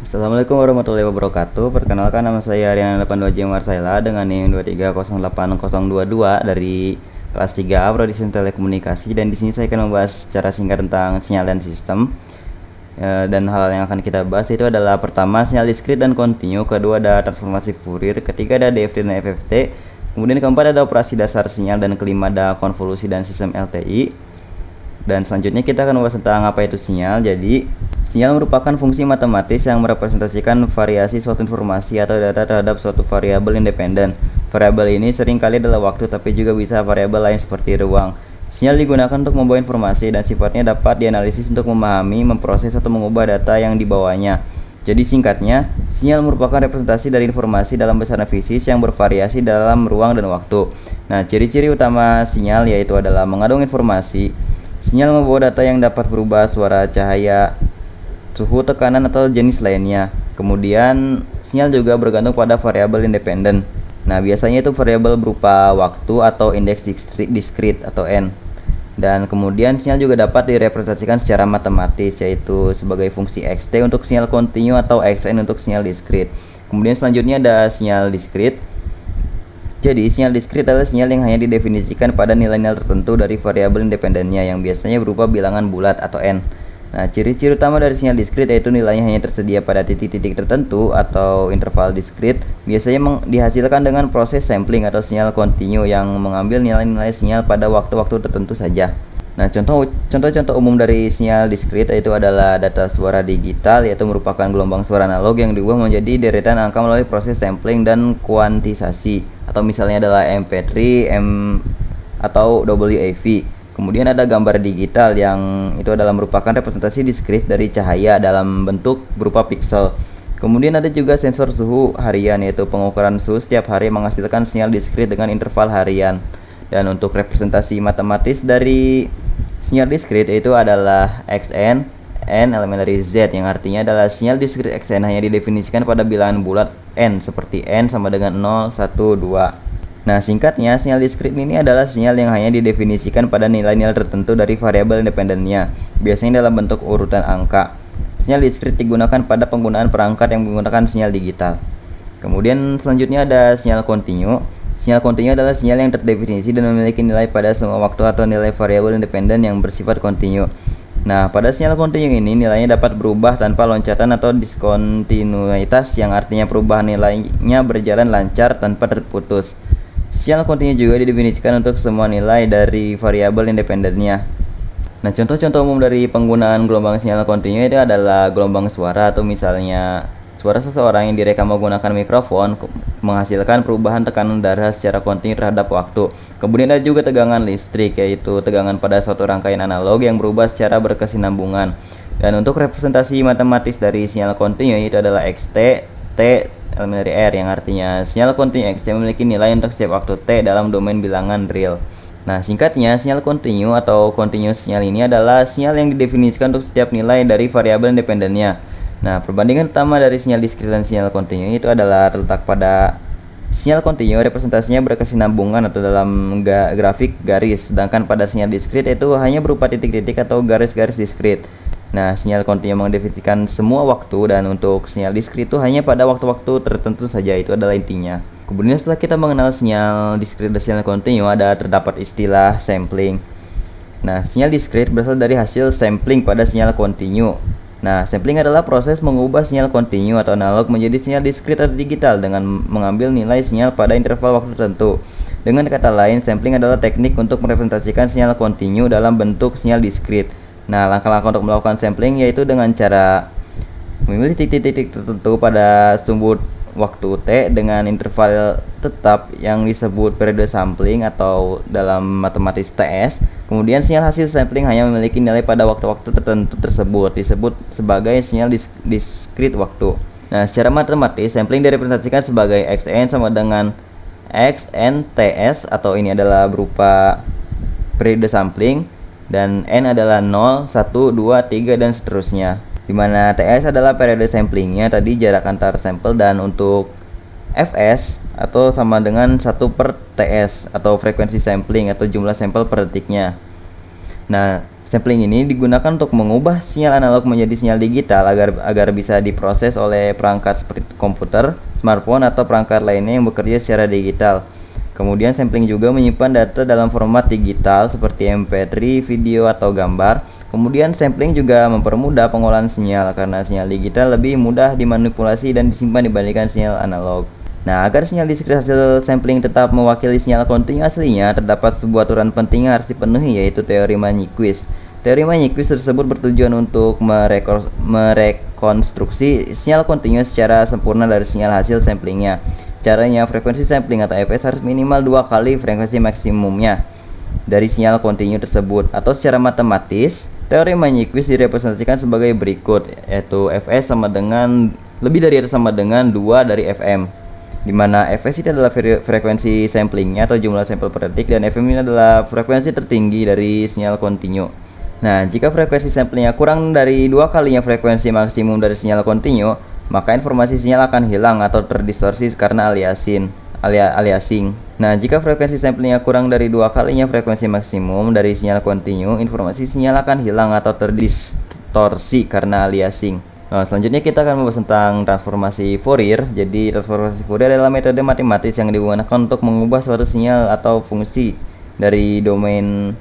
Assalamualaikum warahmatullahi wabarakatuh. Perkenalkan, nama saya Rian 82 J Marsaila dengan NIM 2308022 dari kelas 3A Prodi Sistem Telekomunikasi, dan di sini saya akan membahas secara singkat tentang sinyal dan sistem. Dan hal yang akan kita bahas itu adalah pertama sinyal diskrit dan kontinu, kedua ada transformasi Fourier, ketiga ada DFT dan FFT, kemudian keempat ada operasi dasar sinyal, dan kelima ada konvolusi dan sistem LTI. Dan selanjutnya kita akan membahas tentang apa itu sinyal. Jadi, sinyal merupakan fungsi matematis yang merepresentasikan variasi suatu informasi atau data terhadap suatu variabel independen. Variabel ini seringkali adalah waktu, tapi juga bisa variabel lain seperti ruang. Sinyal digunakan untuk membawa informasi dan sifatnya dapat dianalisis untuk memahami, memproses, atau mengubah data yang dibawanya. Jadi singkatnya, sinyal merupakan representasi dari informasi dalam besaran fisik yang bervariasi dalam ruang dan waktu. Nah, ciri-ciri utama sinyal yaitu adalah mengandung informasi. Sinyal membawa data yang dapat berubah, suara, cahaya, suhu, tekanan, atau jenis lainnya. Kemudian, sinyal juga bergantung pada variabel independen. Nah, biasanya itu variabel berupa waktu atau indeks diskrit atau n. Dan kemudian sinyal juga dapat direpresentasikan secara matematis, yaitu sebagai fungsi xt untuk sinyal kontinu atau xn untuk sinyal diskrit. Kemudian selanjutnya ada sinyal diskrit. Jadi, sinyal diskrit adalah sinyal yang hanya didefinisikan pada nilai-nilai tertentu dari variabel independennya yang biasanya berupa bilangan bulat atau n. Nah, ciri-ciri utama dari sinyal diskrit yaitu nilainya hanya tersedia pada titik-titik tertentu atau interval diskrit, biasanya dihasilkan dengan proses sampling atau sinyal kontinu yang mengambil nilai-nilai sinyal pada waktu-waktu tertentu saja. Nah, contoh-contoh umum dari sinyal diskrit yaitu adalah data suara digital, yaitu merupakan gelombang suara analog yang diubah menjadi deretan angka melalui proses sampling dan kuantisasi, atau misalnya adalah MP3, atau WAV. Kemudian ada gambar digital yang itu adalah merupakan representasi diskrit dari cahaya dalam bentuk berupa pixel. Kemudian ada juga sensor suhu harian, yaitu pengukuran suhu setiap hari menghasilkan sinyal diskrit dengan interval harian. Dan untuk representasi matematis dari sinyal diskrit itu adalah Xn, n elemen dari Z, yang artinya adalah sinyal diskrit Xn hanya didefinisikan pada bilangan bulat n, seperti n sama dengan 0, 1, 2. Nah, singkatnya, sinyal diskrit ini adalah sinyal yang hanya didefinisikan pada nilai-nilai tertentu dari variabel independennya, biasanya dalam bentuk urutan angka. Sinyal diskrit digunakan pada penggunaan perangkat yang menggunakan sinyal digital. Kemudian selanjutnya ada sinyal kontinu. Sinyal kontinu adalah sinyal yang terdefinisi dan memiliki nilai pada semua waktu atau nilai variabel independen yang bersifat kontinu. Nah, pada sinyal kontinu ini nilainya dapat berubah tanpa loncatan atau diskontinuitas, yang artinya perubahan nilainya berjalan lancar tanpa terputus. Sinyal kontinu juga didefinisikan untuk semua nilai dari variabel independennya. Nah, contoh-contoh umum dari penggunaan gelombang sinyal kontinu itu adalah gelombang suara, atau misalnya suara seseorang yang direkam menggunakan mikrofon menghasilkan perubahan tekanan darah secara kontinu terhadap waktu. Kemudian ada juga tegangan listrik, yaitu tegangan pada suatu rangkaian analog yang berubah secara berkesinambungan. Dan untuk representasi matematis dari sinyal kontinu itu adalah xt, t elemen dari r, yang artinya sinyal kontinu xt memiliki nilai untuk setiap waktu t dalam domain bilangan real. Nah, singkatnya, sinyal kontinu atau continuous sinyal ini adalah sinyal yang didefinisikan untuk setiap nilai dari variabel independennya. Nah, perbandingan utama dari sinyal diskrit dan sinyal kontinu itu adalah terletak pada sinyal kontinu representasinya berkesinambungan atau dalam grafik garis, sedangkan pada sinyal diskrit itu hanya berupa titik-titik atau garis-garis diskrit. Nah, sinyal kontinu mendefinisikan semua waktu, dan untuk sinyal diskrit itu hanya pada waktu-waktu tertentu saja, itu adalah intinya. Kemudian setelah kita mengenal sinyal diskrit dan sinyal kontinu, terdapat istilah sampling. Nah, sinyal diskrit berasal dari hasil sampling pada sinyal kontinu. Nah, sampling adalah proses mengubah sinyal kontinu atau analog menjadi sinyal diskrit atau digital dengan mengambil nilai sinyal pada interval waktu tertentu. Dengan kata lain, sampling adalah teknik untuk merepresentasikan sinyal kontinu dalam bentuk sinyal diskrit. Nah, langkah-langkah untuk melakukan sampling yaitu dengan cara memilih titik-titik tertentu pada sumbu waktu T dengan interval tetap yang disebut periode sampling atau dalam matematis TS. Kemudian sinyal hasil sampling hanya memiliki nilai pada waktu-waktu tertentu tersebut, disebut sebagai sinyal diskrit waktu. Nah, secara matematis, sampling direpresentasikan sebagai Xn sama dengan XNTS, atau ini adalah berupa periode sampling, dan N adalah 0, 1, 2, 3, dan seterusnya. Dimana TS adalah periode samplingnya, tadi jarak antar sampel, dan untuk Fs atau sama dengan 1 per TS atau frekuensi sampling atau jumlah sampel per detiknya. Nah, Sampling ini digunakan untuk mengubah sinyal analog menjadi sinyal digital agar bisa diproses oleh perangkat seperti komputer, smartphone, atau perangkat lainnya yang bekerja secara digital. Kemudian sampling juga menyimpan data dalam format digital seperti MP3, video, atau gambar. Kemudian sampling juga mempermudah pengolahan sinyal karena sinyal digital lebih mudah dimanipulasi dan disimpan dibandingkan sinyal analog. Nah, agar sinyal diskrit hasil sampling tetap mewakili sinyal kontinu aslinya, terdapat sebuah aturan penting yang harus dipenuhi, yaitu teori Nyquist. Teori Nyquist tersebut bertujuan untuk merekonstruksi sinyal kontinu secara sempurna dari sinyal hasil samplingnya. Caranya, frekuensi sampling atau fs harus minimal 2 kali frekuensi maksimumnya dari sinyal kontinu tersebut. Atau secara matematis, teori Nyquist direpresentasikan sebagai berikut, yaitu fs sama dengan lebih dari atau sama dengan 2 dari fm, di mana fs itu adalah frekuensi samplingnya atau jumlah sampel per detik, dan fm ini adalah frekuensi tertinggi dari sinyal kontinu. Nah, jika frekuensi samplingnya kurang dari 2 kalinya frekuensi maksimum dari sinyal kontinu, maka informasi sinyal akan hilang atau terdistorsi karena aliasing. Nah, jika frekuensi samplingnya kurang dari 2 kalinya frekuensi maksimum dari sinyal kontinu, informasi sinyal akan hilang atau terdistorsi karena aliasing. Nah, selanjutnya kita akan membahas tentang transformasi Fourier. Jadi, transformasi Fourier adalah metode matematis yang digunakan untuk mengubah suatu sinyal atau fungsi dari domain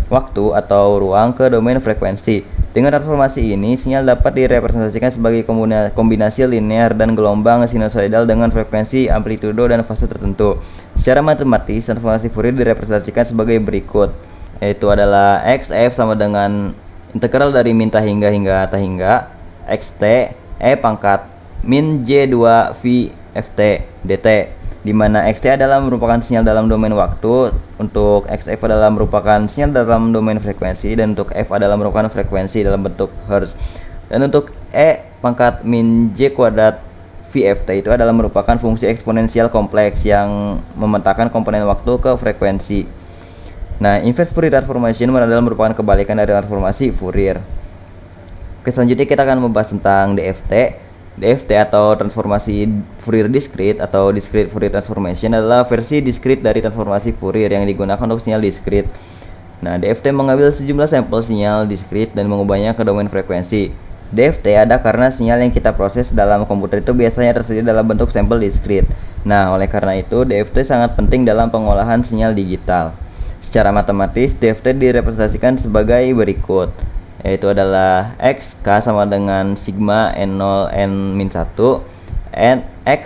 waktu atau ruang ke domain frekuensi. Dengan transformasi ini, sinyal dapat direpresentasikan sebagai kombinasi linear dan gelombang sinusoidal dengan frekuensi, amplitudo, dan fase tertentu. Secara matematis, transformasi Fourier direpresentasikan sebagai berikut, yaitu adalah xf sama dengan integral dari min ta hingga ta hingga xt e pangkat min j2 v ft dt, di mana xt adalah merupakan sinyal dalam domain waktu, untuk xf adalah merupakan sinyal dalam domain frekuensi, dan untuk f adalah merupakan frekuensi dalam bentuk hertz. Dan untuk e pangkat min j kuadrat vft itu adalah merupakan fungsi eksponensial kompleks yang memetakan komponen waktu ke frekuensi. Nah, inverse Fourier transformation adalah merupakan kebalikan dari transformasi Fourier. Oke, selanjutnya kita akan membahas tentang DFT. DFT atau transformasi Fourier diskrit atau discrete Fourier transformation adalah versi diskrit dari transformasi Fourier yang digunakan untuk sinyal diskrit. Nah, DFT mengambil sejumlah sampel sinyal diskrit dan mengubahnya ke domain frekuensi. DFT ada karena sinyal yang kita proses dalam komputer itu biasanya tersedia dalam bentuk sampel diskrit. Nah, oleh karena itu DFT sangat penting dalam pengolahan sinyal digital. Secara matematis, DFT direpresentasikan sebagai berikut, yaitu adalah xk sama dengan sigma n0 n-1 n x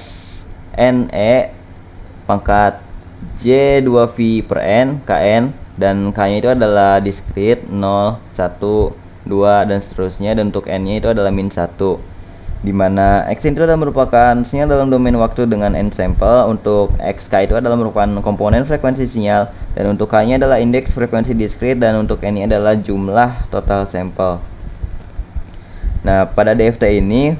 n e pangkat j2v per n kn, dan k nya itu adalah diskrit 0, 1, 2, dan seterusnya, dan untuk n nya itu adalah min 1, di mana x itu adalah merupakan sinyal dalam domain waktu dengan n sampel, untuk xk itu adalah merupakan komponen frekuensi sinyal, dan untuk k nya adalah indeks frekuensi diskrit, dan untuk n nya adalah jumlah total sampel. Nah, pada DFT ini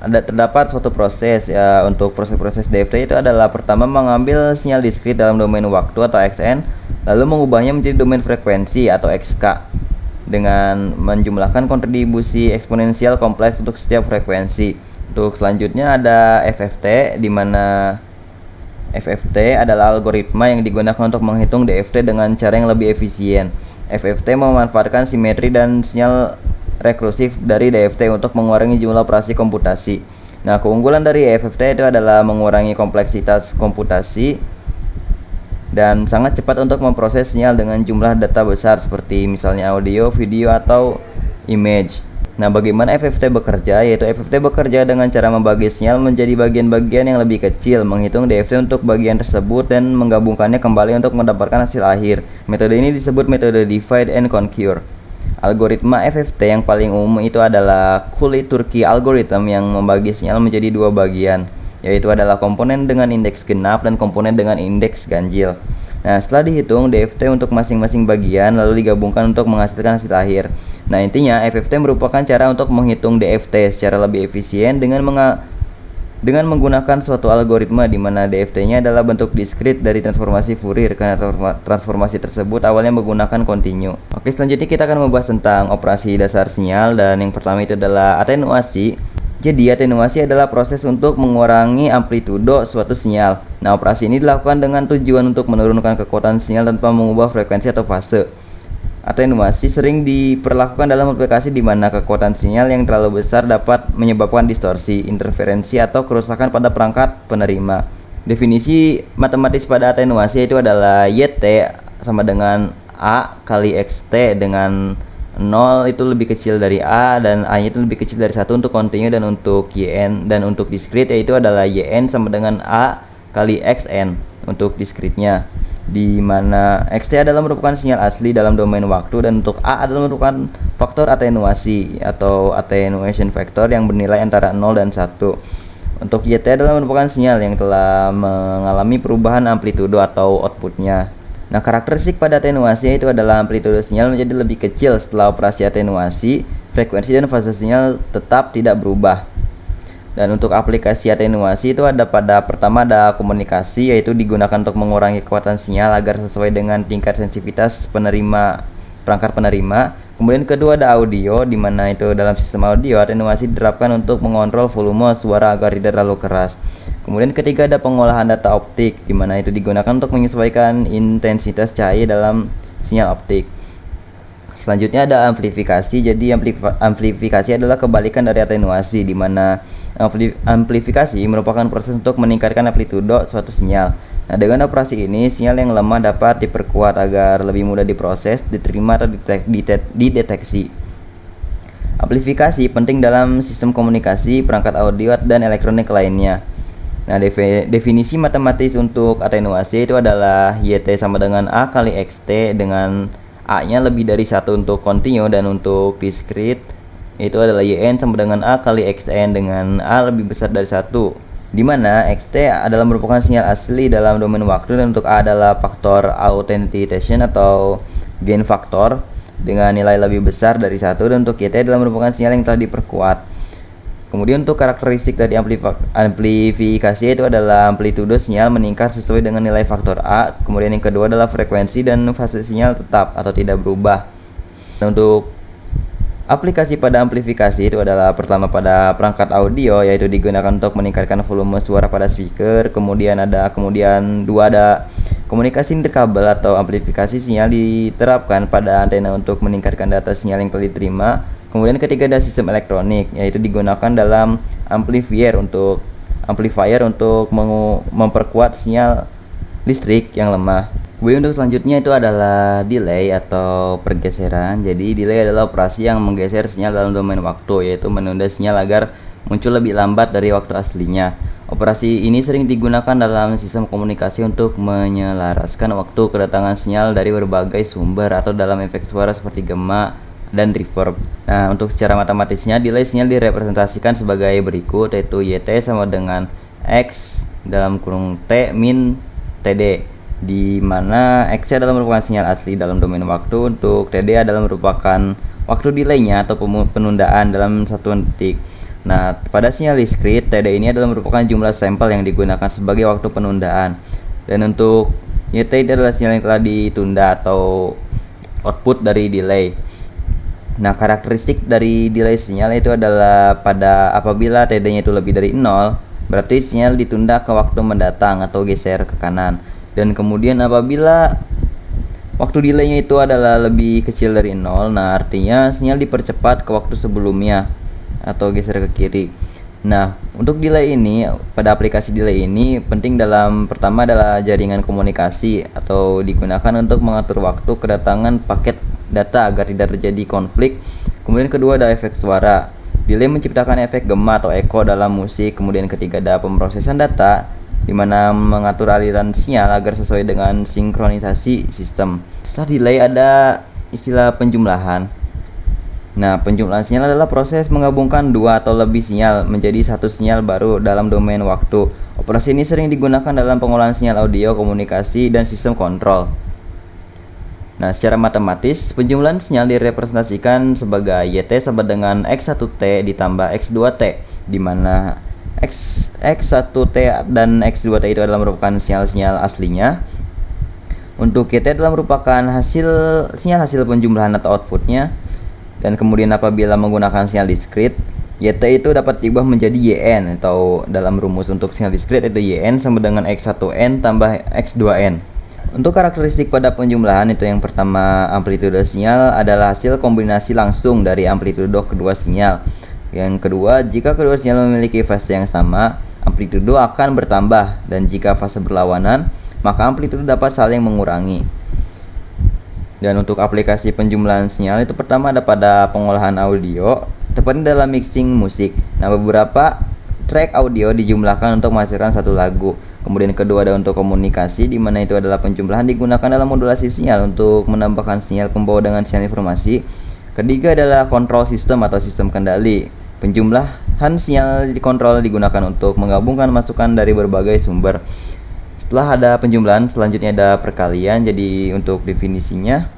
terdapat suatu proses ya. Untuk proses DFT itu adalah pertama mengambil sinyal diskrit dalam domain waktu atau xn, lalu mengubahnya menjadi domain frekuensi atau xk dengan menjumlahkan kontribusi eksponensial kompleks untuk setiap frekuensi. Untuk selanjutnya ada FFT, di mana FFT adalah algoritma yang digunakan untuk menghitung DFT dengan cara yang lebih efisien. FFT memanfaatkan simetri dan sinyal rekursif dari DFT untuk mengurangi jumlah operasi komputasi. Nah, keunggulan dari FFT itu adalah mengurangi kompleksitas komputasi dan sangat cepat untuk memproses sinyal dengan jumlah data besar seperti misalnya audio, video, atau image. Nah, bagaimana FFT bekerja? Yaitu FFT bekerja dengan cara membagi sinyal menjadi bagian-bagian yang lebih kecil, menghitung DFT untuk bagian tersebut, dan menggabungkannya kembali untuk mendapatkan hasil akhir. Metode ini disebut metode divide and conquer. Algoritma FFT yang paling umum itu adalah Cooley-Turkey algorithm yang membagi sinyal menjadi dua bagian, yaitu adalah komponen dengan indeks genap dan komponen dengan indeks ganjil. Nah, setelah dihitung DFT untuk masing-masing bagian lalu digabungkan untuk menghasilkan hasil akhir. Nah, intinya FFT merupakan cara untuk menghitung DFT secara lebih efisien dengan menggunakan suatu algoritma di mana DFT-nya adalah bentuk diskrit dari transformasi Fourier karena transformasi tersebut awalnya menggunakan kontinu. Oke, selanjutnya kita akan membahas tentang operasi dasar sinyal, dan yang pertama itu adalah atenuasi. Jadi, atenuasi adalah proses untuk mengurangi amplitudo suatu sinyal. Nah, operasi ini dilakukan dengan tujuan untuk menurunkan kekuatan sinyal tanpa mengubah frekuensi atau fase. Atenuasi sering diperlakukan dalam aplikasi di mana kekuatan sinyal yang terlalu besar dapat menyebabkan distorsi, interferensi, atau kerusakan pada perangkat penerima. Definisi matematis pada atenuasi itu adalah YT sama dengan A kali XT, dengan 0 itu lebih kecil dari A dan A itu lebih kecil dari 1 untuk kontinu, dan untuk YN dan untuk diskrit yaitu adalah YN sama dengan A kali XN untuk diskritnya, di mana XT adalah merupakan sinyal asli dalam domain waktu dan untuk A adalah merupakan faktor atenuasi atau attenuation factor yang bernilai antara 0 dan 1. Untuk YT adalah merupakan sinyal yang telah mengalami perubahan amplitudo atau outputnya. Nah, karakteristik pada atenuasi itu adalah amplitudo sinyal menjadi lebih kecil setelah operasi atenuasi, frekuensi dan fase sinyal tetap tidak berubah. Dan untuk aplikasi atenuasi itu pertama ada komunikasi, yaitu digunakan untuk mengurangi kekuatan sinyal agar sesuai dengan tingkat sensitivitas perangkat penerima. Kemudian kedua ada audio, di mana itu dalam sistem audio atenuasi diterapkan untuk mengontrol volume suara agar tidak terlalu keras. Kemudian ketiga ada pengolahan data optik, di mana itu digunakan untuk menyesuaikan intensitas cahaya dalam sinyal optik. Selanjutnya ada amplifikasi. Jadi amplifikasi adalah kebalikan dari atenuasi, di mana amplifikasi merupakan proses untuk meningkatkan amplitudo suatu sinyal. Nah, dengan operasi ini, sinyal yang lemah dapat diperkuat agar lebih mudah diproses, diterima, atau dideteksi. Amplifikasi penting dalam sistem komunikasi, perangkat audio, dan elektronik lainnya. Nah, definisi matematis untuk atenuasi itu adalah YT sama dengan A kali XT, dengan A-nya lebih dari 1 untuk kontinu, dan untuk diskrit itu adalah YN sama dengan A kali XN, dengan A lebih besar dari 1, di mana XT adalah merupakan sinyal asli dalam domain waktu, dan untuk A adalah faktor authentication atau gain faktor dengan nilai lebih besar dari 1, dan untuk YT adalah merupakan sinyal yang telah diperkuat. Kemudian untuk karakteristik dari amplifikasi itu adalah amplitudo sinyal meningkat sesuai dengan nilai faktor A. Kemudian yang kedua adalah frekuensi dan fase sinyal tetap atau tidak berubah. Dan untuk aplikasi pada amplifikasi itu adalah pertama pada perangkat audio, yaitu digunakan untuk meningkatkan volume suara pada speaker. Kemudian dua ada komunikasi interkabel atau amplifikasi sinyal diterapkan pada antena untuk meningkatkan data sinyal yang telah diterima. Kemudian ketiga ada sistem elektronik, yaitu digunakan dalam amplifier untuk memperkuat sinyal listrik yang lemah. Kemudian untuk selanjutnya itu adalah delay atau pergeseran. Jadi delay adalah operasi yang menggeser sinyal dalam domain waktu, yaitu menunda sinyal agar muncul lebih lambat dari waktu aslinya. Operasi ini sering digunakan dalam sistem komunikasi untuk menyelaraskan waktu kedatangan sinyal dari berbagai sumber atau dalam efek suara seperti gema dan reverb. Nah, untuk secara matematisnya delay sinyal direpresentasikan sebagai berikut, yaitu YT sama dengan X dalam kurung T min TD, di mana X adalah merupakan sinyal asli dalam domain waktu, untuk TD adalah merupakan waktu delaynya atau penundaan dalam satuan detik. Nah, pada sinyal diskrit, TD ini adalah merupakan jumlah sampel yang digunakan sebagai waktu penundaan. Dan untuk YT adalah sinyal yang telah ditunda atau output dari delay. Nah, karakteristik dari delay sinyal itu adalah apabila TD-nya itu lebih dari 0, berarti sinyal ditunda ke waktu mendatang atau geser ke kanan. Dan kemudian apabila waktu delaynya itu adalah lebih kecil dari 0, nah artinya sinyal dipercepat ke waktu sebelumnya atau geser ke kiri. Nah, untuk delay ini, pada aplikasi delay ini penting pertama adalah jaringan komunikasi atau digunakan untuk mengatur waktu kedatangan paket data agar tidak terjadi konflik. Kemudian kedua ada efek suara. Delay menciptakan efek gema atau echo dalam musik. Kemudian ketiga ada pemrosesan data, di mana mengatur aliran sinyal agar sesuai dengan sinkronisasi sistem. Setelah delay ada istilah penjumlahan. Nah, penjumlahan sinyal adalah proses menggabungkan dua atau lebih sinyal menjadi satu sinyal baru dalam domain waktu. Operasi ini sering digunakan dalam pengolahan sinyal audio, komunikasi, dan sistem kontrol. Nah, secara matematis, penjumlahan sinyal direpresentasikan sebagai YT sama dengan X1T ditambah X2T, di mana X1T dan X2T itu adalah merupakan sinyal-sinyal aslinya. Untuk YT adalah merupakan sinyal hasil penjumlahan atau outputnya. Dan kemudian apabila menggunakan sinyal diskrit, YT itu dapat diubah menjadi YN, atau dalam rumus untuk sinyal diskrit itu YN sama dengan X1N tambah X2N. Untuk karakteristik pada penjumlahan itu yang pertama, amplitude sinyal adalah hasil kombinasi langsung dari amplitude kedua sinyal. Yang kedua, jika kedua sinyal memiliki fase yang sama, amplitude akan bertambah, dan jika fase berlawanan, maka amplitude dapat saling mengurangi. Dan untuk aplikasi penjumlahan sinyal itu pertama ada pada pengolahan audio, tepatnya dalam mixing musik. Nah, beberapa track audio dijumlahkan untuk menghasilkan satu lagu. Kemudian kedua ada untuk komunikasi, di mana itu adalah penjumlahan digunakan dalam modulasi sinyal untuk menambahkan sinyal pembawa dengan sinyal informasi. Ketiga adalah kontrol sistem atau sistem kendali. Penjumlahan sinyal dikontrol digunakan untuk menggabungkan masukan dari berbagai sumber. Setelah ada penjumlahan, selanjutnya ada perkalian. Jadi untuk definisinya,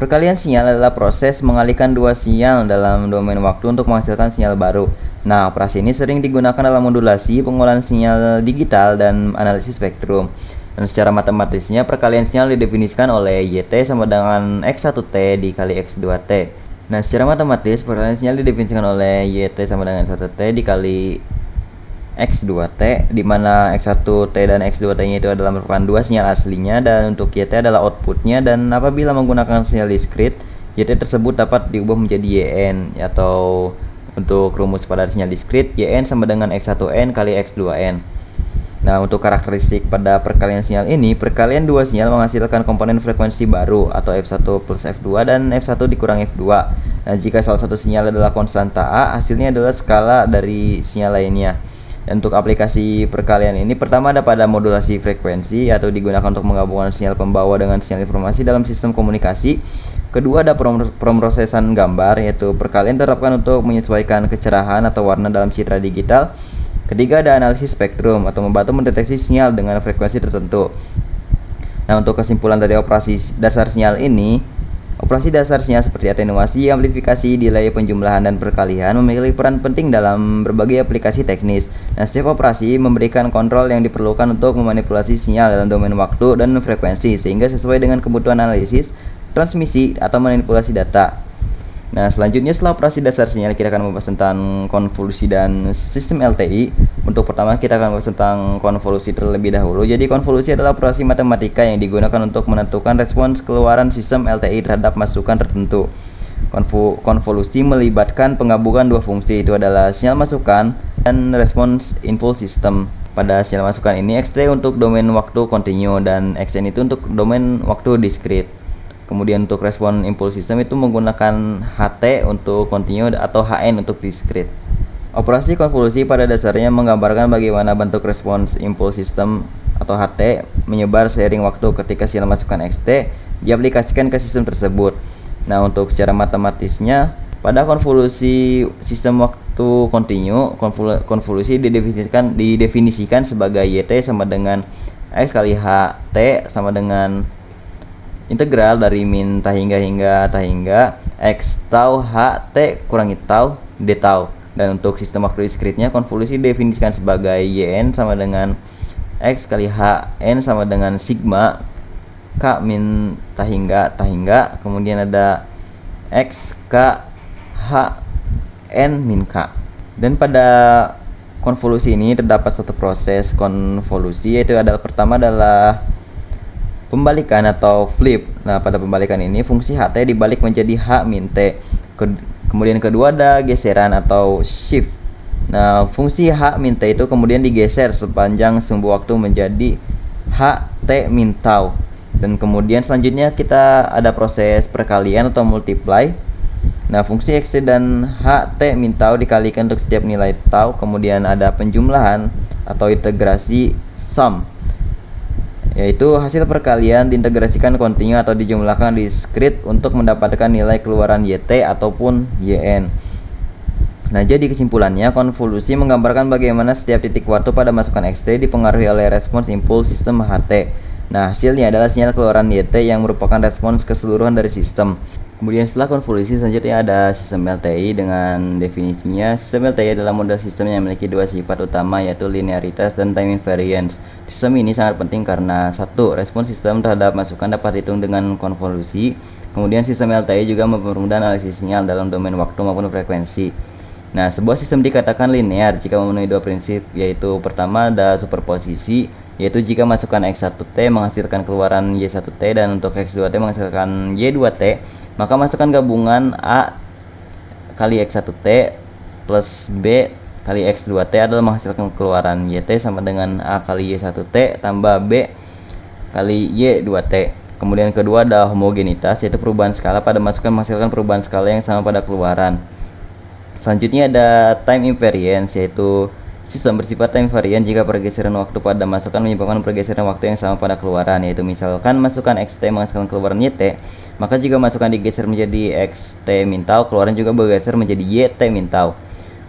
perkalian sinyal adalah proses mengalihkan dua sinyal dalam domain waktu untuk menghasilkan sinyal baru. Nah, operasi ini sering digunakan dalam modulasi, pengolahan sinyal digital, dan analisis spektrum. Dan secara matematisnya, perkalian sinyal didefinisikan oleh YT sama dengan X1T dikali X2T. Nah, secara matematis, perkalian sinyal didefinisikan oleh YT sama dengan 1T dikali X2T, di mana X1T dan X2T-nya itu adalah merupakan dua sinyal aslinya, dan untuk YT adalah outputnya. Dan apabila menggunakan sinyal diskrit, YT tersebut dapat diubah menjadi YN, atau untuk rumus pada sinyal diskrit, YN sama dengan X1N kali X2N. Nah, untuk karakteristik pada perkalian sinyal ini, perkalian dua sinyal menghasilkan komponen frekuensi baru atau F1 plus F2 dan F1 dikurang F2. Nah, jika salah satu sinyal adalah konstanta A, hasilnya adalah skala dari sinyal lainnya. Dan untuk aplikasi perkalian ini, pertama ada pada modulasi frekuensi atau digunakan untuk menggabungkan sinyal pembawa dengan sinyal informasi dalam sistem komunikasi. Kedua ada pemrosesan gambar, yaitu perkalian diterapkan untuk menyesuaikan kecerahan atau warna dalam citra digital. Ketiga ada analisis spektrum atau membantu mendeteksi sinyal dengan frekuensi tertentu. Nah, untuk kesimpulan dari operasi dasar sinyal ini, operasi dasar sinyal seperti atenuasi, amplifikasi, delay, penjumlahan, dan perkalian memiliki peran penting dalam berbagai aplikasi teknis. Nah, setiap operasi memberikan kontrol yang diperlukan untuk memanipulasi sinyal dalam domain waktu dan frekuensi sehingga sesuai dengan kebutuhan analisis, transmisi, atau manipulasi data. Nah, selanjutnya setelah operasi dasar sinyal, kita akan membahas tentang konvolusi dan sistem LTI. Untuk pertama, kita akan membahas tentang konvolusi terlebih dahulu. Jadi konvolusi adalah operasi matematika yang digunakan untuk menentukan respons keluaran sistem LTI terhadap masukan tertentu. Konvolusi melibatkan penggabungan dua fungsi, itu adalah sinyal masukan dan respons input system. Pada sinyal masukan ini, X-T untuk domain waktu kontinu dan Xn itu untuk domain waktu diskrit. Kemudian untuk respon impuls sistem itu menggunakan HT untuk kontinu atau HN untuk diskrit. Operasi konvolusi pada dasarnya menggambarkan bagaimana bentuk respons impuls sistem atau HT menyebar seiring waktu ketika sinyal masukan XT diaplikasikan ke sistem tersebut. Nah, untuk secara matematisnya, pada konvolusi sistem waktu kontinu, konvolusi didefinisikan sebagai YT sama dengan X kali HT sama dengan integral dari min tau hingga tau hingga X tau H T kurangi tau D tau. Dan untuk sistem waktu diskritnya, konvolusi didefinisikan sebagai YN sama dengan X kali HN sama dengan sigma K min tau hingga, kemudian ada X K H N min K. Dan pada konvolusi ini terdapat satu proses konvolusi, yaitu adalah pertama adalah pembalikan atau flip. Nah, pada pembalikan ini fungsi HT dibalik menjadi H min T. Kemudian kedua ada geseran atau shift. Nah, fungsi H min T itu kemudian digeser sepanjang sumbu waktu menjadi H T min tau. Dan kemudian selanjutnya kita ada proses perkalian atau multiply. Nah, fungsi X dan H T min tau dikalikan untuk setiap nilai tau. Kemudian ada penjumlahan atau integrasi sum, yaitu hasil perkalian diintegrasikan kontinu atau dijumlahkan diskrit untuk mendapatkan nilai keluaran YT ataupun YN. Nah, jadi kesimpulannya, konvolusi menggambarkan bagaimana setiap titik waktu pada masukan XT dipengaruhi oleh respons impuls sistem HT. Nah, hasilnya adalah sinyal keluaran YT yang merupakan respons keseluruhan dari sistem. Kemudian setelah konvolusi, selanjutnya ada sistem LTI dengan definisinya. Sistem LTI adalah model sistem yang memiliki dua sifat utama, yaitu linearitas dan time invariance. Sistem ini sangat penting karena satu, respons sistem terhadap masukan dapat dihitung dengan konvolusi. Kemudian sistem LTI juga mempermudah analisis sinyal dalam domain waktu maupun frekuensi. Nah, sebuah sistem dikatakan linear jika memenuhi dua prinsip, yaitu pertama ada superposisi yaitu jika masukan X1T menghasilkan keluaran Y1T dan untuk X2T menghasilkan Y2T, maka masukkan gabungan A kali X1T plus B kali X2T adalah menghasilkan keluaran YT sama dengan A kali Y1T tambah B kali Y2T. Kemudian kedua ada homogenitas, yaitu perubahan skala pada masukan menghasilkan perubahan skala yang sama pada keluaran. Selanjutnya ada time invariance, yaitu sistem bersifat time invariant jika pergeseran waktu pada masukan menyebabkan pergeseran waktu yang sama pada keluaran, yaitu misalkan masukan XT menghasilkan keluaran YT, maka jika masukan digeser menjadi XT min tau, keluaran juga bergeser menjadi YT min tau.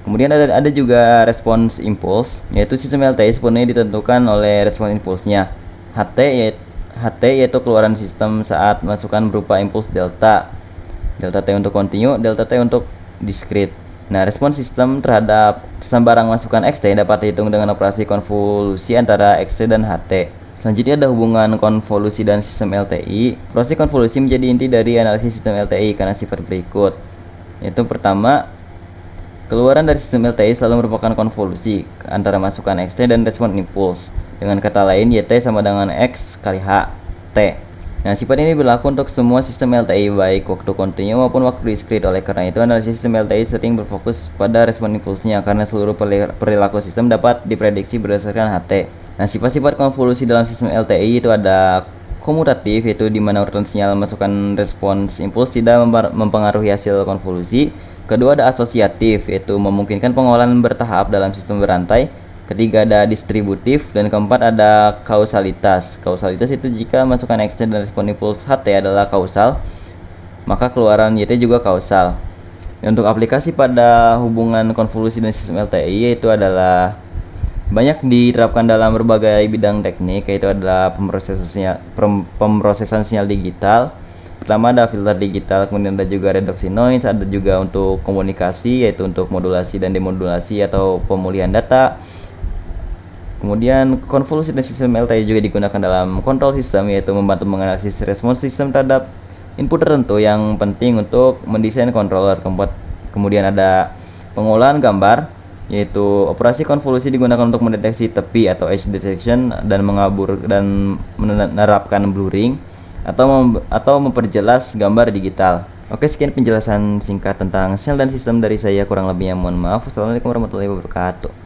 Kemudian ada juga respons impuls, yaitu sistem LTI sepenuhnya ditentukan oleh respons impulsnya. HT yaitu keluaran sistem saat masukan berupa impuls delta T untuk kontinu, delta T untuk diskrit. Nah, respons sistem terhadap sembarang masukan XT dapat dihitung dengan operasi konvolusi antara XT dan HT. Selanjutnya ada hubungan konvolusi dan sistem LTI. Operasi konvolusi menjadi inti dari analisis sistem LTI karena sifat berikut, yaitu pertama, keluaran dari sistem LTI selalu merupakan konvolusi antara masukan XT dan respon impuls. Dengan kata lain, YT sama dengan X kali H T. Nah, sifat ini berlaku untuk semua sistem LTI baik waktu kontinu maupun waktu diskrit. Oleh karena itu, analisis sistem LTI sering berfokus pada respon impulsnya karena seluruh perilaku sistem dapat diprediksi berdasarkan HT. Nah, sifat-sifat konvolusi dalam sistem LTI itu ada komutatif, yaitu di mana urutan sinyal masukan respons impuls tidak mempengaruhi hasil konvolusi. Kedua ada asosiatif, yaitu memungkinkan pengolahan bertahap dalam sistem berantai. Ketiga ada distributif, dan keempat ada kausalitas. Kausalitas itu jika masukan XT dan respon impuls HT adalah kausal, maka keluaran YT juga kausal. Dan untuk aplikasi pada hubungan konvolusi dan sistem LTI yaitu adalah banyak diterapkan dalam berbagai bidang teknik, yaitu adalah pemrosesan sinyal digital. Pertama ada filter digital, kemudian ada juga reduksi noise, ada juga untuk komunikasi, yaitu untuk modulasi dan demodulasi atau pemulihan data. Kemudian konvolusi dan sistem LTI juga digunakan dalam kontrol sistem, yaitu membantu menganalisis respons sistem terhadap input tertentu yang penting untuk mendesain controller. Kemudian ada pengolahan gambar, yaitu operasi konvolusi digunakan untuk mendeteksi tepi atau edge detection dan menerapkan blurring atau memperjelas gambar digital. Oke, sekian penjelasan singkat tentang sel dan sistem dari saya, kurang lebihnya mohon maaf. Wassalamualaikum warahmatullahi wabarakatuh.